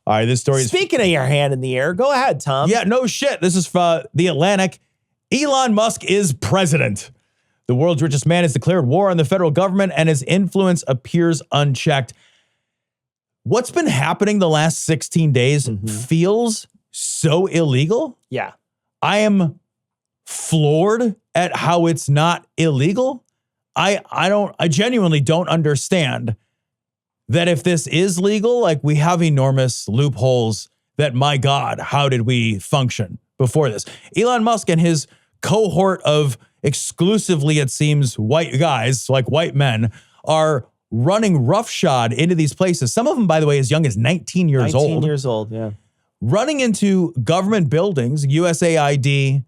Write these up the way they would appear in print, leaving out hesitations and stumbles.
All right, this story is... Speaking of your hand in the air, go ahead, Tom. Yeah, no shit. This is for The Atlantic. Elon Musk is president. The world's richest man has declared war on the federal government and his influence appears unchecked. What's been happening the last 16 days feels so illegal. Yeah. I am floored at how it's not illegal. I genuinely don't understand that if this is legal, like we have enormous loopholes that, my God, how did we function before this? Elon Musk and his cohort of exclusively, it seems, white guys, like white men, are running roughshod into these places. Some of them, by the way, as young as 19 years old. 19 years old, yeah. Running into government buildings, USAID,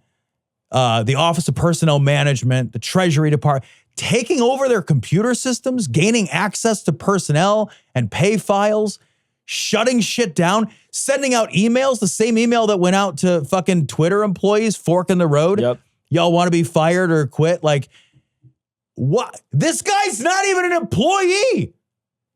the Office of Personnel Management, the Treasury Department, taking over their computer systems, gaining access to personnel and pay files, shutting shit down, sending out emails, the same email that went out to fucking Twitter employees, fork in the road. Yep. Y'all want to be fired or quit? Like, what? This guy's not even an employee.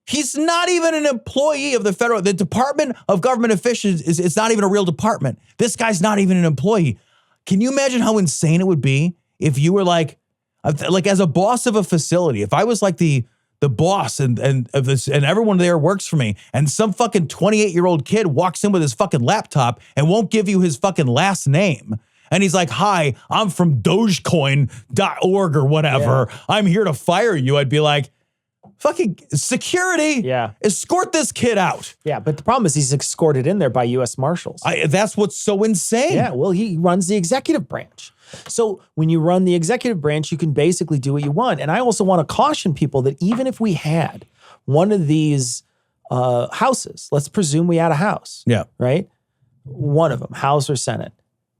He's not even an employee of the Department of Government Efficiency. It's not even a real department. This guy's not even an employee. Can you imagine how insane it would be if you were like as a boss of a facility, if I was like the boss and of this and everyone there works for me, and some fucking 28-year-old kid walks in with his fucking laptop and won't give you his fucking last name. And he's like, hi, I'm from Dogecoin.org or whatever. Yeah. I'm here to fire you. I'd be like, fucking security. Yeah. Escort this kid out. Yeah, but the problem is he's escorted in there by U.S. Marshals. That's what's so insane. Yeah, well, he runs the executive branch. So when you run the executive branch, you can basically do what you want. And I also want to caution people that even if we had one of these houses, let's presume we had a house. Yeah. Right? One of them, House or Senate.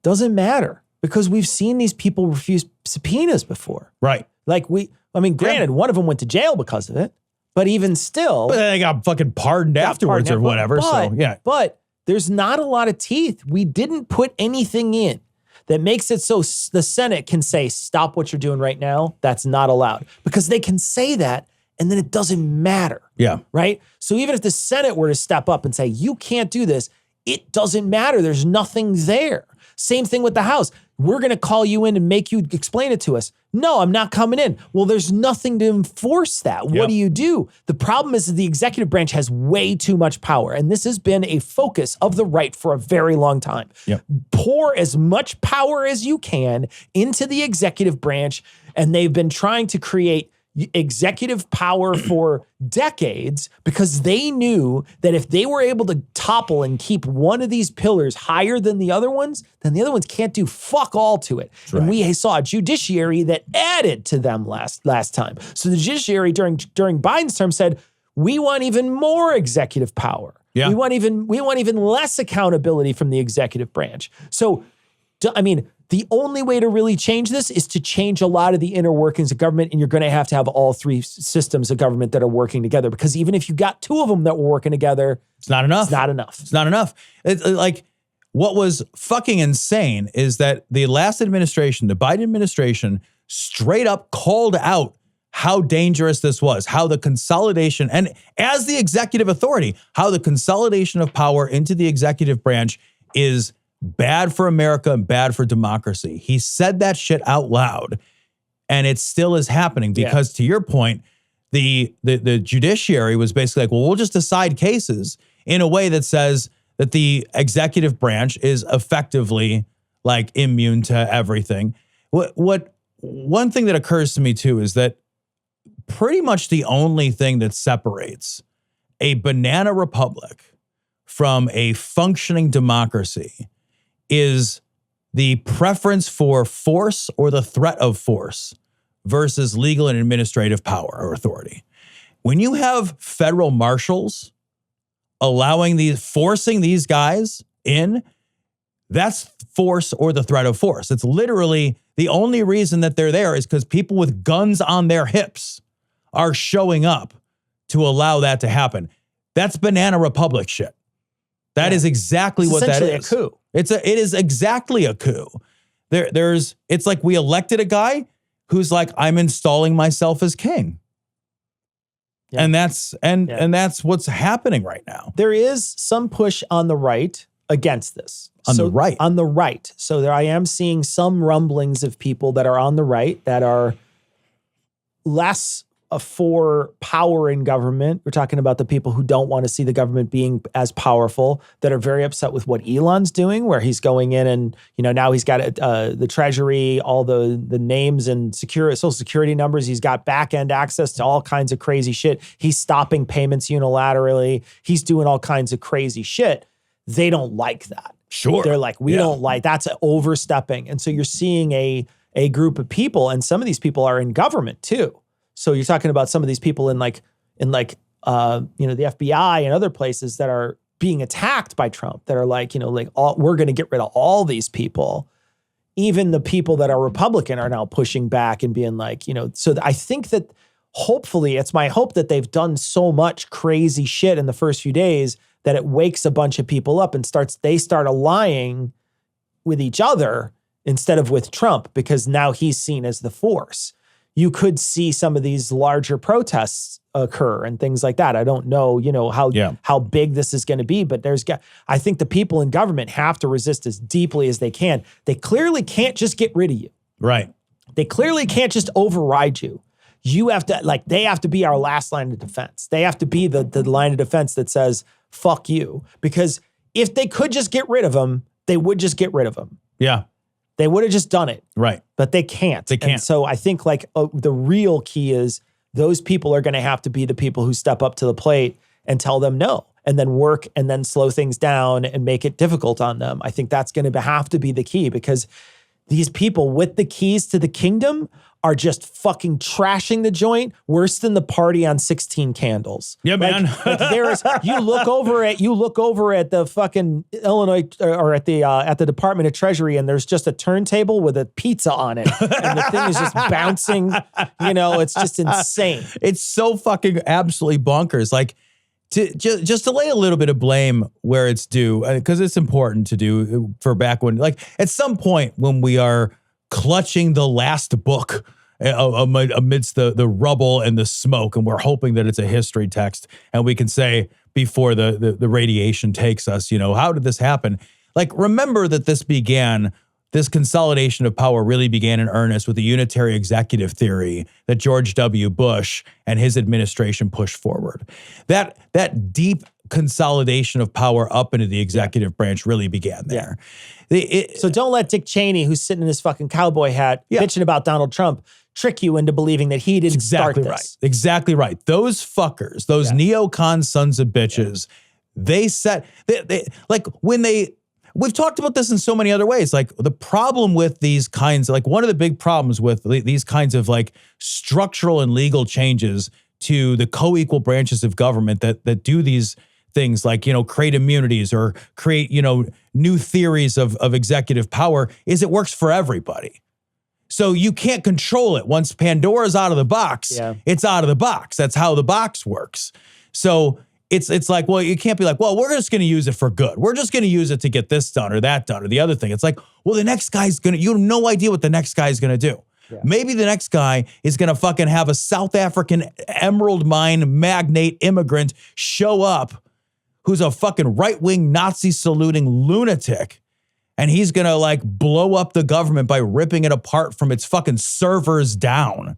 Doesn't matter because we've seen these people refuse subpoenas before. Right. Like granted, one of them went to jail because of it, but even still. But they got fucking pardoned afterwards or whatever. So, yeah. But there's not a lot of teeth. We didn't put anything in that makes it so the Senate can say, stop what you're doing right now. That's not allowed. Because they can say that and then it doesn't matter. Yeah. Right? So even if the Senate were to step up and say, you can't do this, it doesn't matter. There's nothing there. Same thing with the House. We're going to call you in and make you explain it to us. No, I'm not coming in. Well, there's nothing to enforce that. What do you do? The problem is that the executive branch has way too much power. And this has been a focus of the right for a very long time. Yep. Pour as much power as you can into the executive branch. And they've been trying to create executive power for decades because they knew that if they were able to topple and keep one of these pillars higher than the other ones, then the other ones can't do fuck all to it. Right. And we saw a judiciary that added to them last time. So the judiciary during Biden's term said, we want even more executive power. Yeah. We want even less accountability from the executive branch. So, I mean, the only way to really change this is to change a lot of the inner workings of government, and you're going to have all three systems of government that are working together, because even if you got two of them that were working together, it's not enough. It's not enough. It's not enough. Like, what was fucking insane is that the last administration, the Biden administration, straight up called out how dangerous this was, how the consolidation, and as the executive authority, how the consolidation of power into the executive branch is bad for America and bad for democracy. He said that shit out loud, and it still is happening because, to your point, the judiciary was basically like, well, we'll just decide cases in a way that says that the executive branch is effectively like immune to everything. One thing that occurs to me too is that pretty much the only thing that separates a banana republic from a functioning democracy is the preference for force or the threat of force versus legal and administrative power or authority. When you have federal marshals forcing these guys in, that's force or the threat of force. It's literally the only reason that they're there is because people with guns on their hips are showing up to allow that to happen. That's banana republic shit. That is exactly what that is. Essentially a coup. It is exactly a coup. It's like we elected a guy who's like, I'm installing myself as king. Yeah. And that's what's happening right now. There is some push on the right against this. On the right. So I am seeing some rumblings of people that are on the right that are less for power in government. We're talking about the people who don't want to see the government being as powerful, that are very upset with what Elon's doing, where he's going in and, now he's got the treasury, all the names and social security numbers. He's got back end access to all kinds of crazy shit. He's stopping payments unilaterally. He's doing all kinds of crazy shit. They don't like that. Sure. They're like, we don't like, that's overstepping. And so you're seeing a group of people, and some of these people are in government too. So you're talking about some of these people in the FBI and other places that are being attacked by Trump, that are we're going to get rid of all these people. Even the people that are Republican are now pushing back and being like, so I think that hopefully, it's my hope that they've done so much crazy shit in the first few days that it wakes a bunch of people up and they start allying with each other instead of with Trump, because now he's seen as the force. You could see some of these larger protests occur and things like that. I don't know, how big this is going to be, but I think the people in government have to resist as deeply as they can. They clearly can't just get rid of you. Right. They clearly can't just override you. You have to, they have to be our last line of defense. They have to be the line of defense that says, fuck you. Because if they could just get rid of them, they would just get rid of them. Yeah. They would have just done it. Right. But they can't. They can't. And so I think the real key is those people are going to have to be the people who step up to the plate and tell them no, and then work and then slow things down and make it difficult on them. I think that's going to have to be the key, because these people with the keys to the kingdom are just fucking trashing the joint worse than the party on 16 Candles. Yeah, man. You look over at the fucking Illinois or at the Department of Treasury, and there's just a turntable with a pizza on it, and the thing is just bouncing. It's just insane. It's so fucking absolutely bonkers. Just to lay a little bit of blame where it's due, because it's important to do for back when, at some point when we are clutching the last book amidst the rubble and the smoke, and we're hoping that it's a history text, and we can say before the radiation takes us, how did this happen? Remember that this consolidation of power really began in earnest with the unitary executive theory that George W. Bush and his administration pushed forward. That deep consolidation of power up into the executive branch really began there. So don't let Dick Cheney, who's sitting in his fucking cowboy hat, bitching about Donald Trump, trick you into believing that he didn't start this. Right. Exactly right. Those fuckers, those neocon sons of bitches, we've talked about this in so many other ways. The problem with these kinds, one of the big problems with these kinds of structural and legal changes to the co-equal branches of government that do these things, create immunities or create, new theories of executive power, is it works for everybody. So you can't control it. Once Pandora's out of the box, it's out of the box. That's how the box works. So it's you can't be we're just going to use it for good. We're just going to use it to get this done or that done or the other thing. It's the next guy's you have no idea what the next guy's going to do. Yeah. Maybe the next guy is going to fucking have a South African emerald mine magnate immigrant show up who's a fucking right-wing Nazi saluting lunatic. And he's going to blow up the government by ripping it apart from its fucking servers down.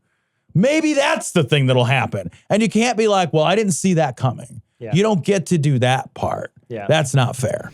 Maybe that's the thing that'll happen. And you can't be I didn't see that coming. Yeah. You don't get to do that part. Yeah. That's not fair.